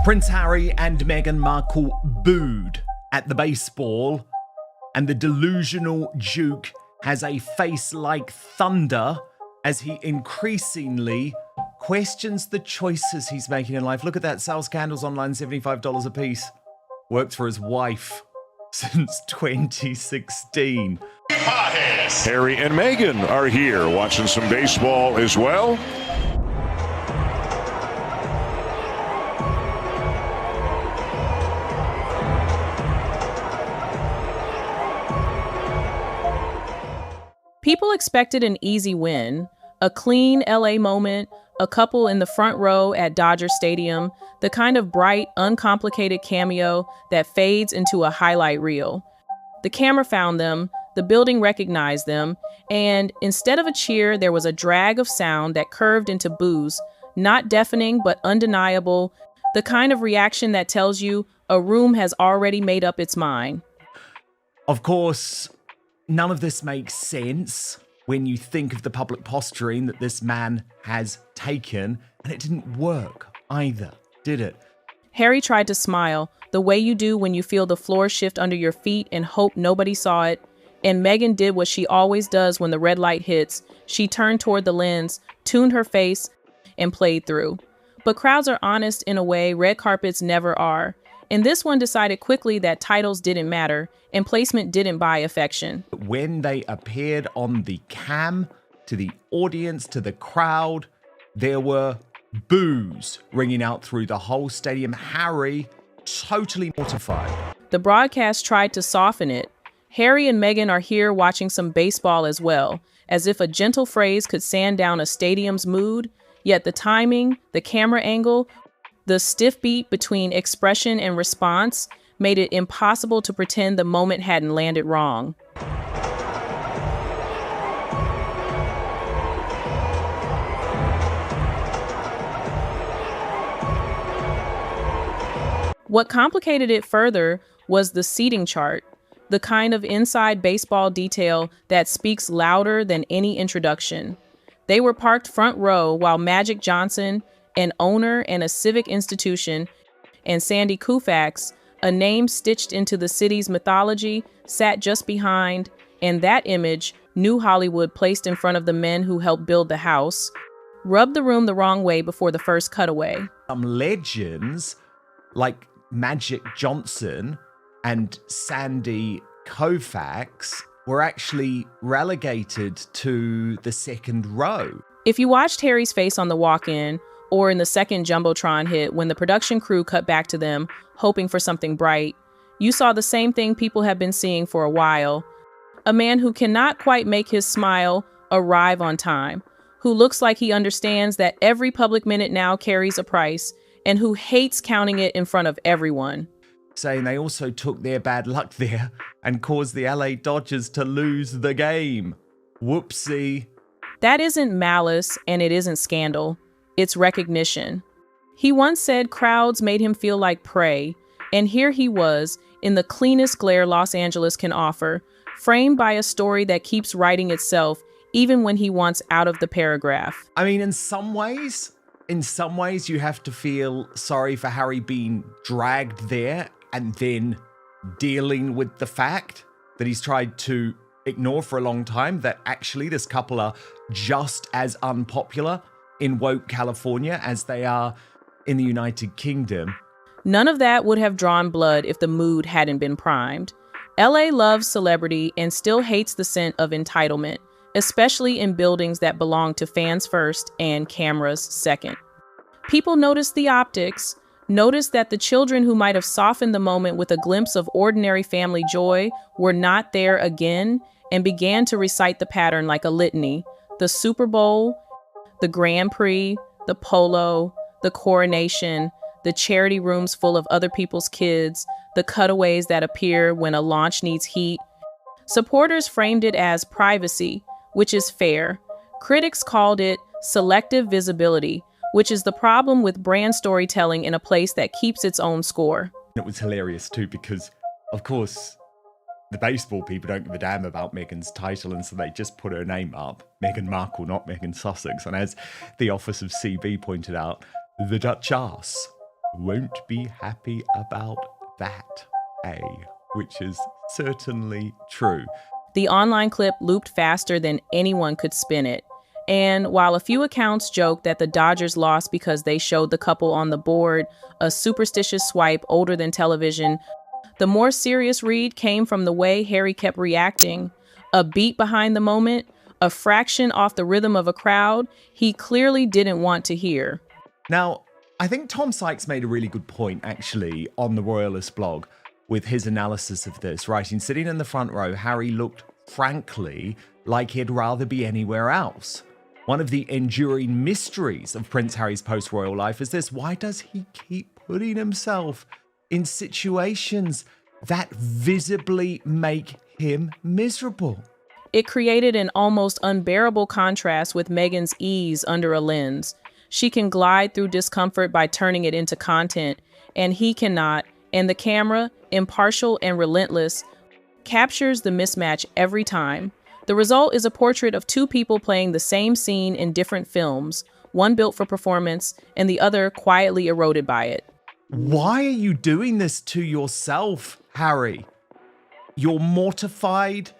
Prince Harry and Meghan Markle booed at the baseball, and the delusional Duke has a face like thunder as he increasingly questions the choices he's making in life. Look at that, sells candles online, $75 a piece. Worked for his wife since 2016. Harry and Meghan are here watching some baseball as well. People expected an easy win, a clean LA moment, a couple in the front row at Dodger Stadium, the kind of bright, uncomplicated cameo that fades into a highlight reel. The camera found them, the building recognized them, and instead of a cheer, there was a drag of sound that curved into boos, not deafening but undeniable, the kind of reaction that tells you a room has already made up its mind. Of course, none of this makes sense when you think of the public posturing that this man has taken, and it didn't work either, did it? Harry tried to smile, the way you do when you feel the floor shift under your feet and hope nobody saw it. And Meghan did what she always does when the red light hits. She turned toward the lens, tuned her face, and played through. But crowds are honest in a way red carpets never are. And this one decided quickly that titles didn't matter and placement didn't buy affection. When they appeared on the cam, to the audience, to the crowd, there were boos ringing out through the whole stadium. Harry, totally mortified. The broadcast tried to soften it. Harry and Meghan are here watching some baseball as well, as if a gentle phrase could sand down a stadium's mood. Yet the timing, the camera angle, the stiff beat between expression and response made it impossible to pretend the moment hadn't landed wrong. What complicated it further was the seating chart, the kind of inside baseball detail that speaks louder than any introduction. They were parked front row while Magic Johnson, an owner and a civic institution, and Sandy Koufax, a name stitched into the city's mythology, sat just behind, and that image, New Hollywood placed in front of the men who helped build the house, rubbed the room the wrong way before the first cutaway. Some legends, like Magic Johnson and Sandy Koufax, were actually relegated to the second row. If you watched Harry's face on the walk-in, or in the second jumbotron hit when the production crew cut back to them, hoping for something bright, you saw the same thing people have been seeing for a while. A man who cannot quite make his smile arrive on time, who looks like he understands that every public minute now carries a price, and who hates counting it in front of everyone. Saying they also took their bad luck there and caused the LA Dodgers to lose the game. Whoopsie. That isn't malice, and it isn't scandal. It's recognition. He once said crowds made him feel like prey, and here he was, in the cleanest glare Los Angeles can offer, framed by a story that keeps writing itself, even when he wants out of the paragraph. I mean, in some ways, you have to feel sorry for Harry being dragged there and then dealing with the fact that he's tried to ignore for a long time, that actually this couple are just as unpopular in woke California as they are in the United Kingdom. None of that would have drawn blood if the mood hadn't been primed. LA loves celebrity and still hates the scent of entitlement, especially in buildings that belong to fans first and cameras second. People noticed the optics, noticed that the children who might have softened the moment with a glimpse of ordinary family joy were not there again, and began to recite the pattern like a litany. The Super Bowl, the Grand Prix, the polo, the coronation, the charity rooms full of other people's kids, the cutaways that appear when a launch needs heat. Supporters framed it as privacy, which is fair. Critics called it selective visibility, which is the problem with brand storytelling in a place that keeps its own score. It was hilarious too because, of course, the baseball people don't give a damn about Meghan's title, and so they just put her name up. Meghan Markle, not Meghan Sussex. And as the Office of CB pointed out, the Duchess won't be happy about that, which is certainly true. The online clip looped faster than anyone could spin it. And while a few accounts joked that the Dodgers lost because they showed the couple on the board a superstitious swipe older than television, the more serious read came from the way Harry kept reacting. A beat behind the moment, a fraction off the rhythm of a crowd he clearly didn't want to hear. Now, I think Tom Sykes made a really good point, actually, on the Royalist blog with his analysis of this, writing, sitting in the front row, Harry looked, frankly, like he'd rather be anywhere else. One of the enduring mysteries of Prince Harry's post-royal life is this: why does he keep putting himself in situations that visibly make him miserable? It created an almost unbearable contrast with Meghan's ease under a lens. She can glide through discomfort by turning it into content, and he cannot, and the camera, impartial and relentless, captures the mismatch every time. The result is a portrait of two people playing the same scene in different films, one built for performance and the other quietly eroded by it. Why are you doing this to yourself, Harry? You're mortified,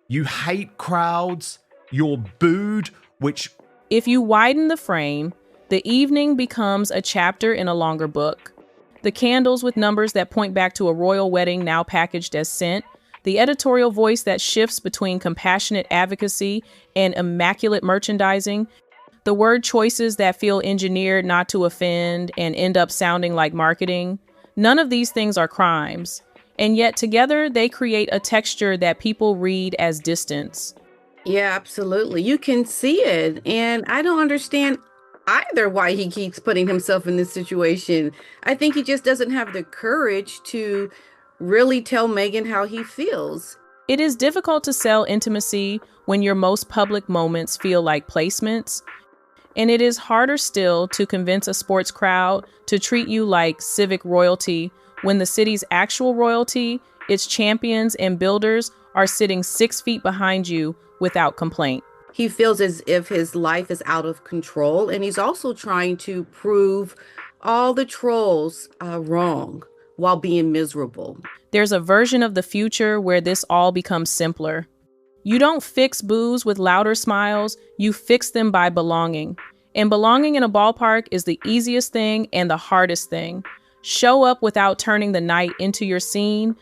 you hate crowds, you're booed, which... If you widen the frame, the evening becomes a chapter in a longer book. The candles with numbers that point back to a royal wedding now packaged as scent, the editorial voice that shifts between compassionate advocacy and immaculate merchandising, the word choices that feel engineered not to offend and end up sounding like marketing. None of these things are crimes, and yet together they create a texture that people read as distance. Yeah, absolutely. You can see it, and I don't understand either why he keeps putting himself in this situation. I think he just doesn't have the courage to really tell Meghan how he feels. It is difficult to sell intimacy when your most public moments feel like placements. And it is harder still to convince a sports crowd to treat you like civic royalty when the city's actual royalty, its champions and builders, are sitting 6 feet behind you without complaint. He feels as if his life is out of control, and he's also trying to prove all the trolls wrong while being miserable. There's a version of the future where this all becomes simpler. You don't fix boos with louder smiles, you fix them by belonging. And belonging in a ballpark is the easiest thing and the hardest thing. Show up without turning the night into your scene,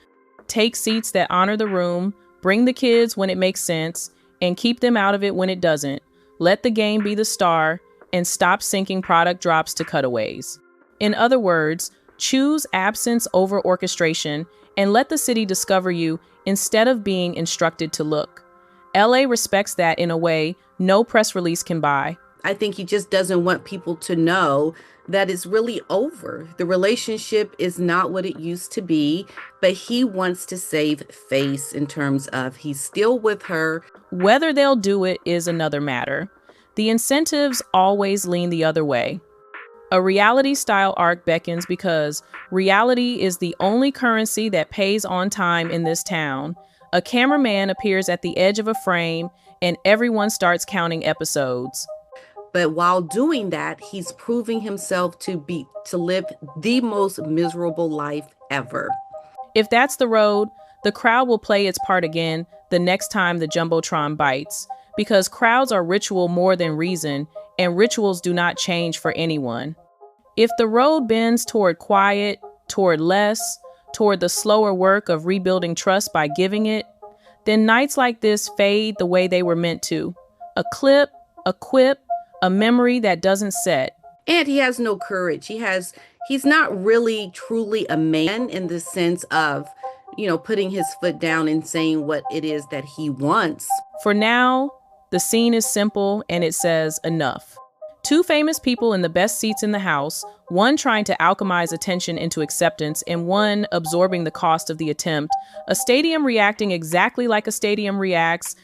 take seats that honor the room, bring the kids when it makes sense, and keep them out of it when it doesn't. Let the game be the star, and stop syncing product drops to cutaways. In other words, choose absence over orchestration and let the city discover you instead of being instructed to look. LA respects that in a way no press release can buy. I think he just doesn't want people to know that it's really over. The relationship is not what it used to be, but he wants to save face in terms of he's still with her. Whether they'll do it is another matter. The incentives always lean the other way. A reality-style arc beckons because reality is the only currency that pays on time in this town. A cameraman appears at the edge of a frame, and everyone starts counting episodes. But while doing that, he's proving himself to live the most miserable life ever. If that's the road, the crowd will play its part again the next time the jumbotron bites, because crowds are ritual more than reason, and rituals do not change for anyone. If the road bends toward quiet, toward less, toward the slower work of rebuilding trust by giving it, then nights like this fade the way they were meant to. A clip, a quip, a memory that doesn't set. And he has no courage. He's not really truly a man in the sense of, putting his foot down and saying what it is that he wants. For now, the scene is simple and it says enough. Two famous people in the best seats in the house, one trying to alchemize attention into acceptance and one absorbing the cost of the attempt, a stadium reacting exactly like a stadium reacts,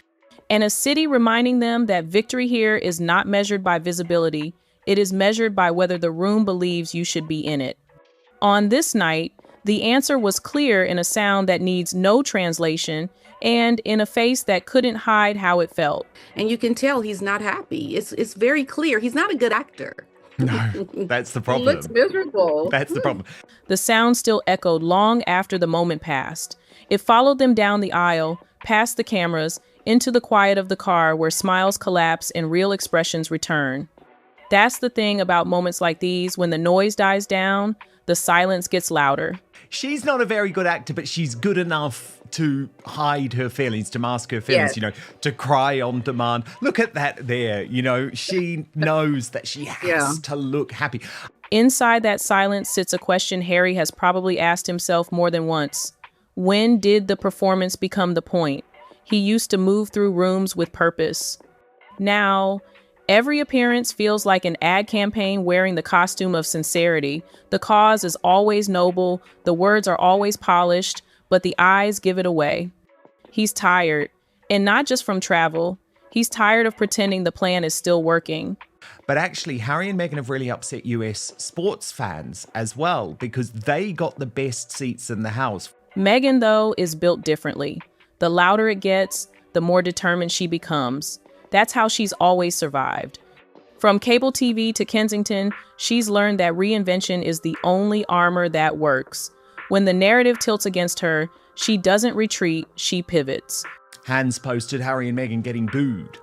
and a city reminding them that victory here is not measured by visibility, it is measured by whether the room believes you should be in it. On this night, the answer was clear in a sound that needs no translation and in a face that couldn't hide how it felt. And you can tell he's not happy. It's very clear. He's not a good actor. No, that's the He problem. looks miserable. That's the problem. The sound still echoed long after the moment passed. It followed them down the aisle, past the cameras, into the quiet of the car where smiles collapse and real expressions return. That's the thing about moments like these. When the noise dies down, the silence gets louder. She's not a very good actor, but she's good enough to hide her feelings, to mask her feelings, Yes. to cry on demand. Look at that there, she knows that she has to look happy. Inside that silence sits a question Harry has probably asked himself more than once. When did the performance become the point? He used to move through rooms with purpose. Now, every appearance feels like an ad campaign wearing the costume of sincerity. The cause is always noble, the words are always polished, but the eyes give it away. He's tired, and not just from travel. He's tired of pretending the plan is still working. But actually, Harry and Meghan have really upset US sports fans as well, because they got the best seats in the house. Meghan, though, is built differently. The louder it gets, the more determined she becomes. That's how she's always survived. From cable TV to Kensington, she's learned that reinvention is the only armor that works. When the narrative tilts against her, she doesn't retreat, she pivots. Hans posted Harry and Meghan getting booed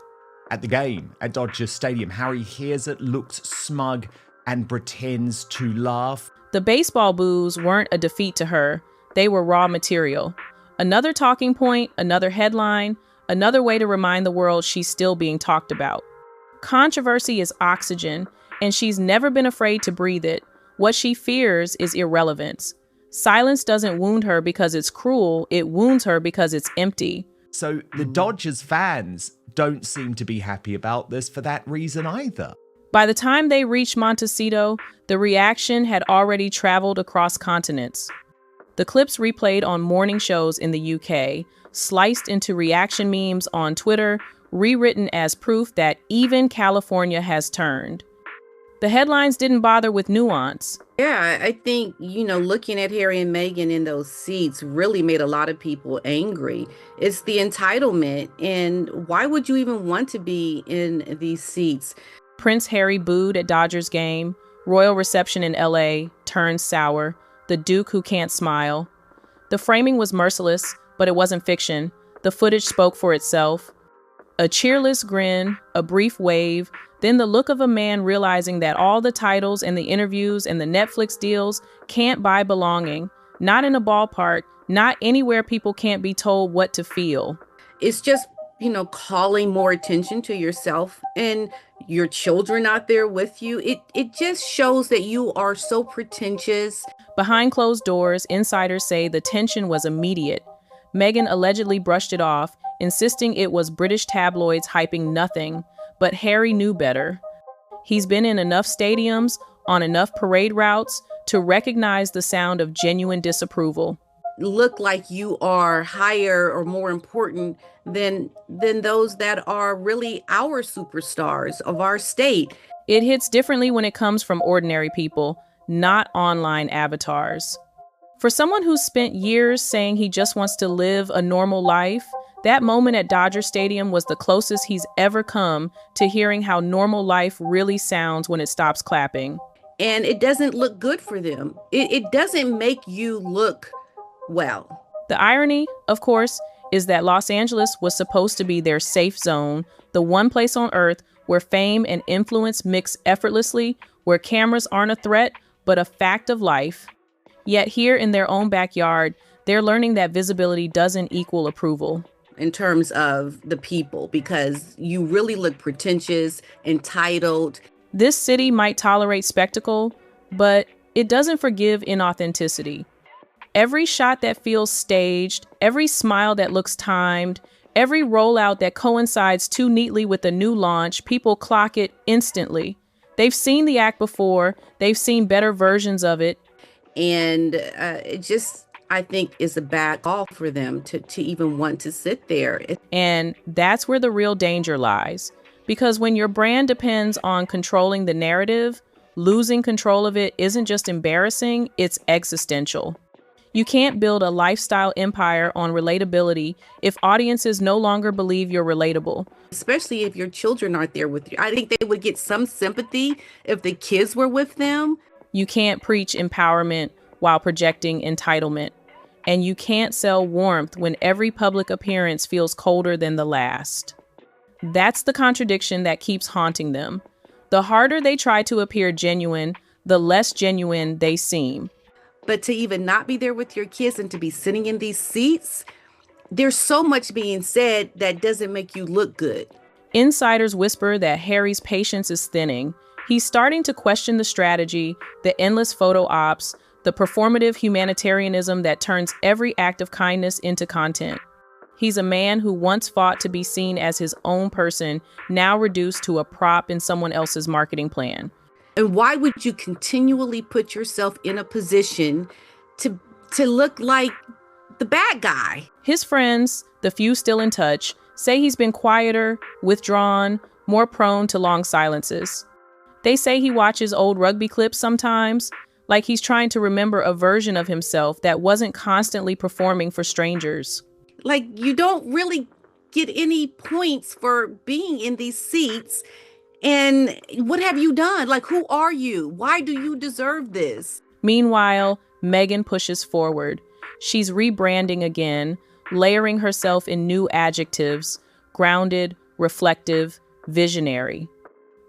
at the game at Dodger Stadium. Harry hears it, looks smug, and pretends to laugh. The baseball boos weren't a defeat to her. They were raw material. Another talking point, another headline, another way to remind the world she's still being talked about. Controversy is oxygen, and she's never been afraid to breathe it. What she fears is irrelevance. Silence doesn't wound her because it's cruel, it wounds her because it's empty. So the Dodgers fans don't seem to be happy about this for that reason either. By the time they reached Montecito, the reaction had already traveled across continents. The clips replayed on morning shows in the UK, sliced into reaction memes on Twitter, rewritten as proof that even California has turned. The headlines didn't bother with nuance. Yeah, I think, looking at Harry and Meghan in those seats really made a lot of people angry. It's the entitlement. And why would you even want to be in these seats? Prince Harry booed at Dodgers game. Royal reception in LA turned sour. The Duke who can't smile. The framing was merciless, but it wasn't fiction. The footage spoke for itself. A cheerless grin, a brief wave, then the look of a man realizing that all the titles and the interviews and the Netflix deals can't buy belonging. Not in a ballpark, not anywhere people can't be told what to feel. It's just, calling more attention to yourself and your children out there with you. It just shows that you are so pretentious. Behind closed doors, insiders say the tension was immediate. Meghan allegedly brushed it off, insisting it was British tabloids hyping nothing. But Harry knew better. He's been in enough stadiums, on enough parade routes, to recognize the sound of genuine disapproval. Look like you are higher or more important than those that are really our superstars of our state. It hits differently when it comes from ordinary people, not online avatars. For someone who's spent years saying he just wants to live a normal life, that moment at Dodger Stadium was the closest he's ever come to hearing how normal life really sounds when it stops clapping. And it doesn't look good for them. It doesn't make you look well. The irony, of course, is that Los Angeles was supposed to be their safe zone, the one place on earth where fame and influence mix effortlessly, where cameras aren't a threat, but a fact of life. Yet here in their own backyard, they're learning that visibility doesn't equal approval. In terms of the people, because you really look pretentious, entitled. This city might tolerate spectacle, but it doesn't forgive inauthenticity. Every shot that feels staged, every smile that looks timed, every rollout that coincides too neatly with a new launch, people clock it instantly. They've seen the act before, they've seen better versions of it. And it just, I think, is a bad call for them to even want to sit there. And that's where the real danger lies. Because when your brand depends on controlling the narrative, losing control of it isn't just embarrassing, it's existential. You can't build a lifestyle empire on relatability if audiences no longer believe you're relatable. Especially if your children aren't there with you. I think they would get some sympathy if the kids were with them. You can't preach empowerment while projecting entitlement. And you can't sell warmth when every public appearance feels colder than the last. That's the contradiction that keeps haunting them. The harder they try to appear genuine, the less genuine they seem. But to even not be there with your kids and to be sitting in these seats, there's so much being said that doesn't make you look good. Insiders whisper that Harry's patience is thinning. He's starting to question the strategy, the endless photo ops, the performative humanitarianism that turns every act of kindness into content. He's a man who once fought to be seen as his own person, now reduced to a prop in someone else's marketing plan. And why would you continually put yourself in a position to look like the bad guy? His friends, the few still in touch, say he's been quieter, withdrawn, more prone to long silences. They say he watches old rugby clips sometimes, like he's trying to remember a version of himself that wasn't constantly performing for strangers. Like, you don't really get any points for being in these seats. And what have you done? Like, who are you? Why do you deserve this? Meanwhile, Meghan pushes forward. She's rebranding again, layering herself in new adjectives: grounded, reflective, visionary.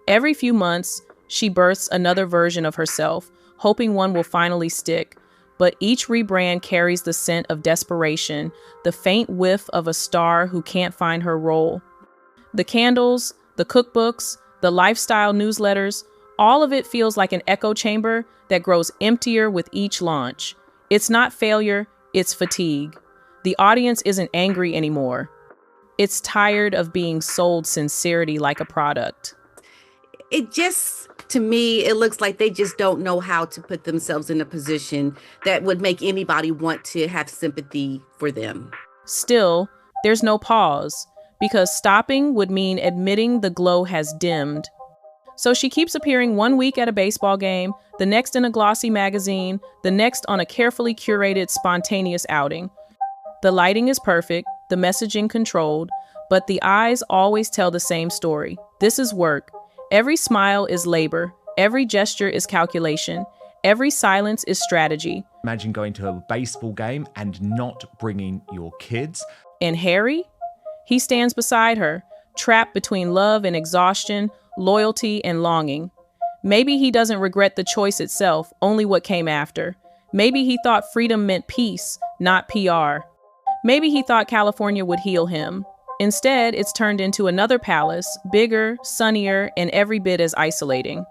Every few months, she births another version of herself, hoping one will finally stick. But each rebrand carries the scent of desperation, the faint whiff of a star who can't find her role. The candles, the cookbooks, the lifestyle newsletters, all of it feels like an echo chamber that grows emptier with each launch. It's not failure, it's fatigue. The audience isn't angry anymore. It's tired of being sold sincerity like a product. It just, to me, it looks like they just don't know how to put themselves in a position that would make anybody want to have sympathy for them. Still, there's no pause, because stopping would mean admitting the glow has dimmed. So she keeps appearing one week at a baseball game, the next in a glossy magazine, the next on a carefully curated, spontaneous outing. The lighting is perfect, the messaging controlled, but the eyes always tell the same story. This is work. Every smile is labor. Every gesture is calculation. Every silence is strategy. Imagine going to a baseball game and not bringing your kids. And Harry? He stands beside her, trapped between love and exhaustion, loyalty and longing. Maybe he doesn't regret the choice itself, only what came after. Maybe he thought freedom meant peace, not PR. Maybe he thought California would heal him. Instead, it's turned into another palace, bigger, sunnier, and every bit as isolating.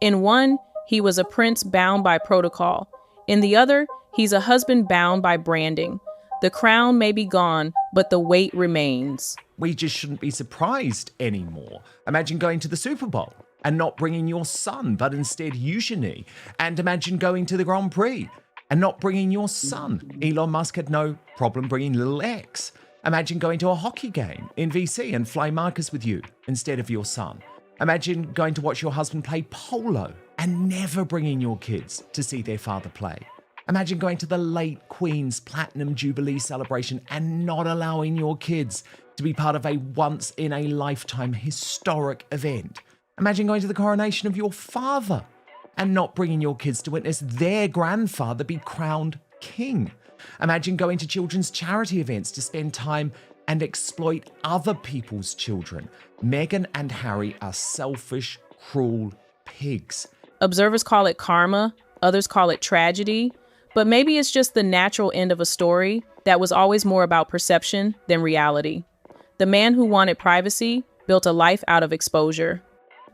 In one, he was a prince bound by protocol. In the other, he's a husband bound by branding. The crown may be gone, but the weight remains. We just shouldn't be surprised anymore. Imagine going to the Super Bowl and not bringing your son, but instead Eugenie. And imagine going to the Grand Prix and not bringing your son. Elon Musk had no problem bringing little X. Imagine going to a hockey game in VC and fly markers with you instead of your son. Imagine going to watch your husband play polo and never bringing your kids to see their father play. Imagine going to the late Queen's Platinum Jubilee celebration and not allowing your kids to be part of a once-in-a-lifetime historic event. Imagine going to the coronation of your father and not bringing your kids to witness their grandfather be crowned king. Imagine going to children's charity events to spend time and exploit other people's children. Meghan and Harry are selfish, cruel pigs. Observers call it karma, others call it tragedy, but maybe it's just the natural end of a story that was always more about perception than reality. The man who wanted privacy built a life out of exposure.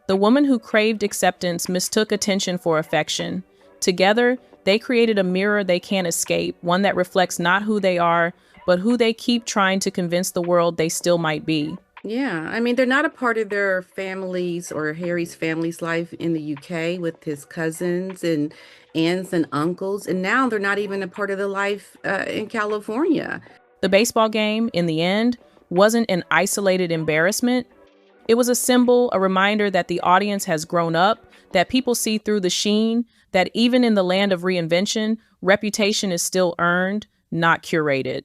The woman who craved acceptance mistook attention for affection. Together, they created a mirror they can't escape, one that reflects not who they are, but who they keep trying to convince the world they still might be. Yeah, I mean, they're not a part of their families or Harry's family's life in the UK with his cousins and aunts and uncles. And now they're not even a part of the life in California. The baseball game, in the end, wasn't an isolated embarrassment. It was a symbol, a reminder that the audience has grown up, that people see through the sheen, that even in the land of reinvention, reputation is still earned, not curated.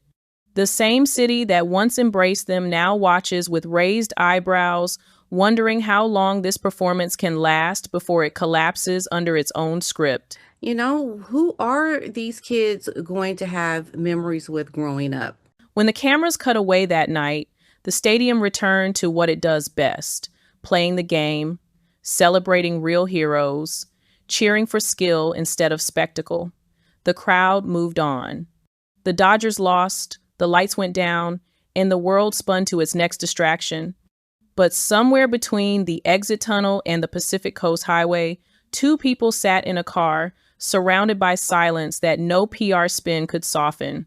The same city that once embraced them now watches with raised eyebrows, wondering how long this performance can last before it collapses under its own script. Who are these kids going to have memories with growing up? When the cameras cut away that night, the stadium returned to what it does best, playing the game, celebrating real heroes, cheering for skill instead of spectacle. The crowd moved on. The Dodgers lost, the lights went down, and the world spun to its next distraction. But somewhere between the exit tunnel and the Pacific Coast Highway, two people sat in a car, surrounded by silence that no PR spin could soften.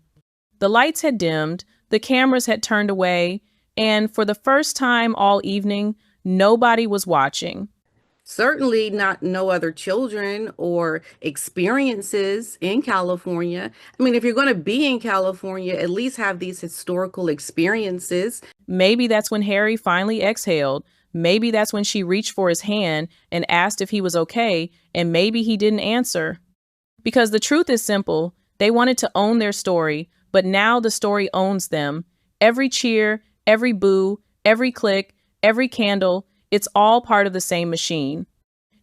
The lights had dimmed, the cameras had turned away, and for the first time all evening, nobody was watching. Certainly no other children or experiences in California. I mean, if you're going to be in California, at least have these historical experiences. Maybe that's when Harry finally exhaled. Maybe that's when she reached for his hand and asked if he was okay, and maybe he didn't answer. Because the truth is simple. They wanted to own their story, but now the story owns them. Every cheer, every boo, every click, every candle, it's all part of the same machine.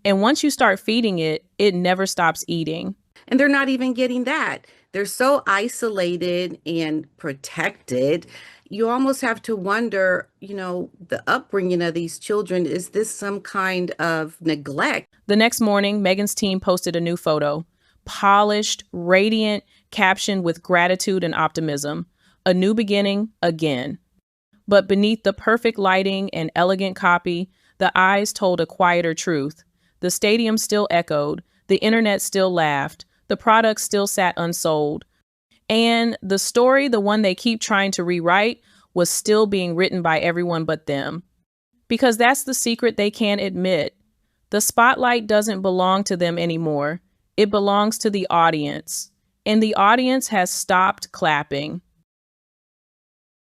And once you start feeding it, it never stops eating. And they're not even getting that. They're so isolated and protected. You almost have to wonder, the upbringing of these children, is this some kind of neglect? The next morning, Meghan's team posted a new photo. Polished, radiant, captioned with gratitude and optimism. A new beginning, again. But beneath the perfect lighting and elegant copy, the eyes told a quieter truth. The stadium still echoed. The internet still laughed. The product still sat unsold. And the story, the one they keep trying to rewrite, was still being written by everyone but them. Because that's the secret they can't admit. The spotlight doesn't belong to them anymore. It belongs to the audience. And the audience has stopped clapping.